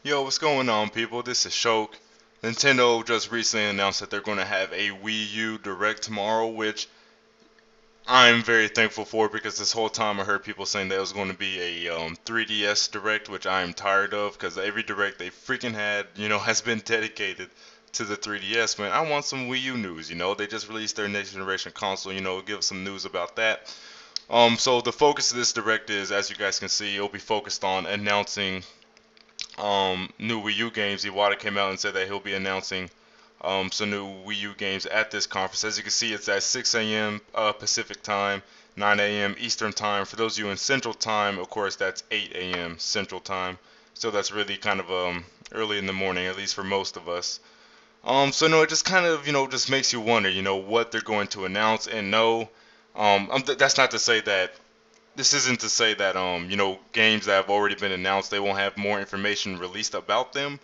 Yo, what's going on, people? This is Shok. Nintendo just recently announced that they're going to have a Wii U Direct tomorrow, which I'm very thankful for because this whole time I heard people saying that it was going to be a 3DS Direct, which I am tired of because every Direct they freaking had, has been dedicated to the 3DS. Man, I want some Wii U news. They just released their next generation console. Give some news about that. So the focus of this Direct is, as you guys can see, it'll be focused on announcing new Wii U games. Iwata came out and said that he'll be announcing some new Wii U games at this conference. As you can see, it's at 6 a.m. Pacific time, 9 a.m. Eastern time. For those of you in Central time, of course, that's 8 a.m. Central time. So that's really kind of early in the morning, at least for most of us. So no, it just kind of just makes you wonder, what they're going to announce. And no, that's not to say that this isn't to say that games that have already been announced they won't have more information released about them,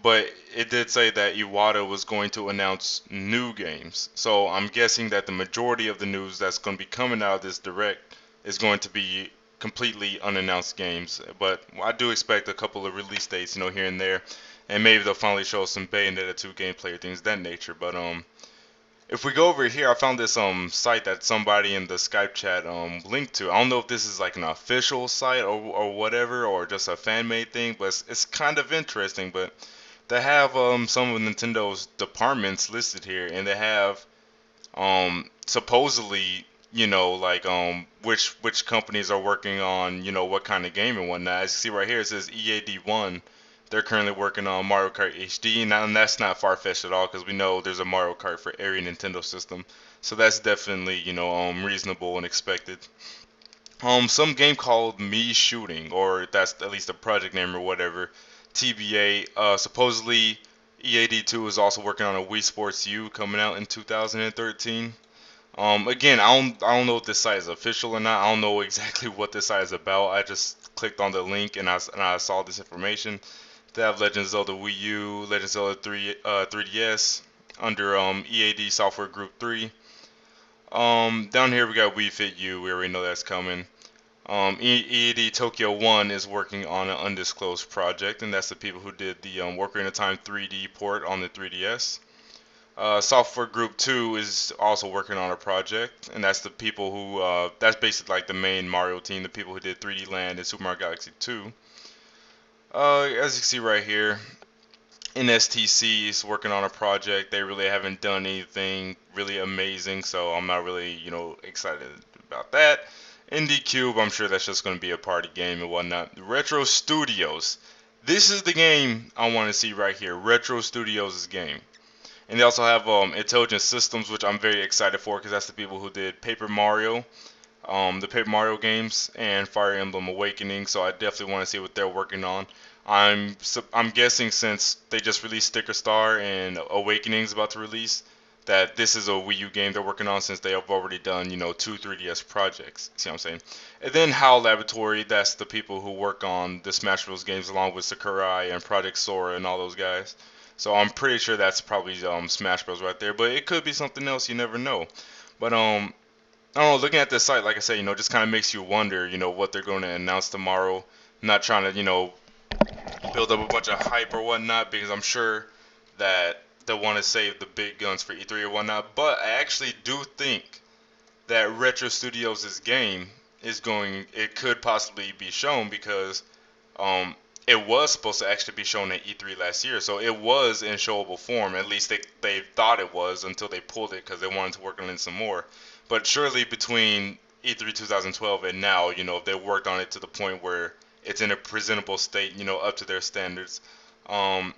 but it did say that Iwata was going to announce new games. So I'm guessing that the majority of the news that's going to be coming out of this direct is going to be completely unannounced games. But I do expect a couple of release dates, here and there, and maybe they'll finally show us some Bayonetta 2 gameplay or things of that nature. But if we go over here, I found this site that somebody in the Skype chat linked to. I don't know if this is like an official site or whatever, or just a fan made thing, but it's kind of interesting. But they have some of Nintendo's departments listed here, and they have supposedly like which companies are working on what kind of game and whatnot. As you see right here, it says EAD1. They're currently working on Mario Kart HD, and that's not far fetched at all because we know there's a Mario Kart for every Nintendo system, so that's definitely reasonable and expected. Some game called Me Shooting, or that's at least a project name or whatever. TBA. Supposedly EAD2 is also working on a Wii Sports U coming out in 2013. Again, I don't know if this site is official or not. I don't know exactly what this site is about. I just clicked on the link and I saw this information. They have Legend of Zelda Wii U, Legend of Zelda 3DS under EAD Software Group 3. Down here we got Wii Fit U. We already know that's coming. EAD Tokyo 1 is working on an undisclosed project, and that's the people who did the Ocarina of Time 3D port on the 3DS. Software Group 2 is also working on a project, and that's the people who, that's basically like the main Mario team, the people who did 3D Land and Super Mario Galaxy 2. As you can see right here, NSTC is working on a project. They really haven't done anything really amazing, so I'm not really, excited about that. Indie Cube, I'm sure that's just going to be a party game and whatnot. Retro Studios. This is the game I want to see right here. Retro Studios' game. And they also have Intelligent Systems, which I'm very excited for because that's the people who did Paper Mario, the Paper Mario games, and Fire Emblem Awakening. So I definitely want to see what they're working on. I'm guessing since they just released Sticker Star and Awakening's about to release, that this is a Wii U game they're working on since they have already done two 3DS projects. See what I'm saying? And then HAL Laboratory, that's the people who work on the Smash Bros. Games along with Sakurai and Project Sora and all those guys. So I'm pretty sure that's probably Smash Bros. Right there, but it could be something else. You never know. But I don't know. Looking at this site, like I said, just kind of makes you wonder, what they're going to announce tomorrow. I'm not trying to, build up a bunch of hype or whatnot because I'm sure that they'll want to save the big guns for E3 or whatnot. But I actually do think that Retro Studios' game it could possibly be shown because it was supposed to actually be shown at E3 last year, so it was in showable form. At least they thought it was until they pulled it because they wanted to work on it some more. But surely between E3 2012 and now, if they worked on it to the point where it's in a presentable state, up to their standards. Um,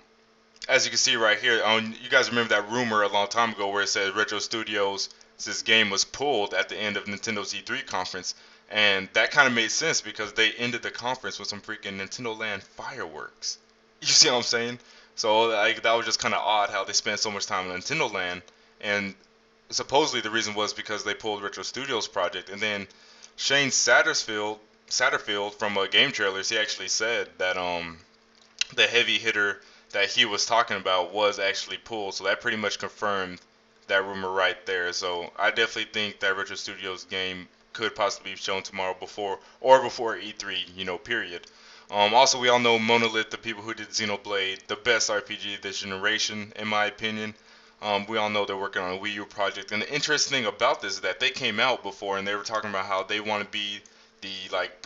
as you can see right here, you guys remember that rumor a long time ago where it said Retro Studios, this game was pulled at the end of Nintendo's E3 conference, and that kind of made sense because they ended the conference with some freaking Nintendo Land fireworks. You see what I'm saying? So like that was just kind of odd how they spent so much time on Nintendo Land, and supposedly the reason was because they pulled Retro Studios project, and then Shane Satterfield from Game Trailers, he actually said that the heavy hitter that he was talking about was actually pulled. So that pretty much confirmed that rumor right there. So I definitely think that Retro Studios game could possibly be shown tomorrow before E3, period. Also, we all know Monolith, the people who did Xenoblade, the best RPG this generation, in my opinion. We all know they're working on a Wii U project, and the interesting thing about this is that they came out before and they were talking about how they want to be the like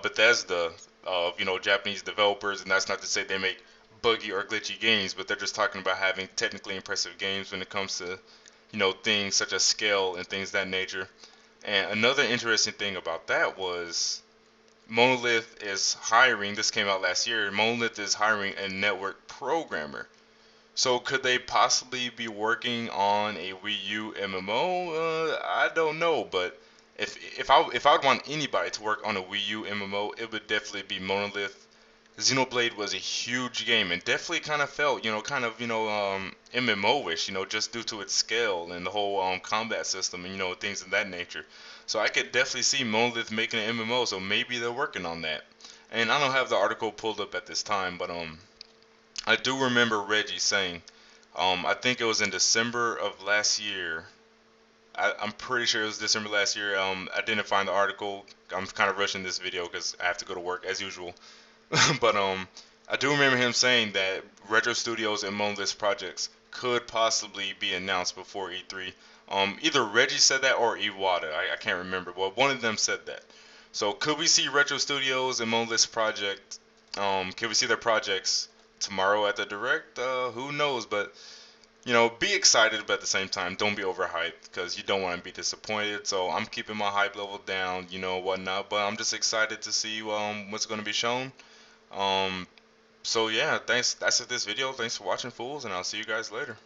Bethesda of Japanese developers, and that's not to say they make buggy or glitchy games, but they're just talking about having technically impressive games when it comes to things such as scale and things of that nature. And another interesting thing about that was Monolith is hiring, this came out last year, Monolith is hiring a network programmer. So could they possibly be working on a Wii U MMO? I don't know, but if I would want anybody to work on a Wii U MMO, it would definitely be Monolith. Xenoblade was a huge game and definitely kind of felt, MMO-ish, just due to its scale and the whole combat system and things of that nature. So I could definitely see Monolith making an MMO, so maybe they're working on that. And I don't have the article pulled up at this time, but I do remember Reggie saying, I think it was in December of last year. I'm pretty sure it was December last year. I didn't find the article. I'm kind of rushing this video because I have to go to work as usual. But I do remember him saying that Retro Studios and Monolith projects could possibly be announced before E3. Either Reggie said that or Iwata. I can't remember, but one of them said that. So could we see Retro Studios and Monolith project? Can we see their projects tomorrow at the Direct? Who knows? But be excited, but at the same time, don't be overhyped because you don't want to be disappointed. So I'm keeping my hype level down, whatnot. But I'm just excited to see what's going to be shown. Um, so yeah, thanks. That's it. This video. Thanks for watching, fools, and I'll see you guys later.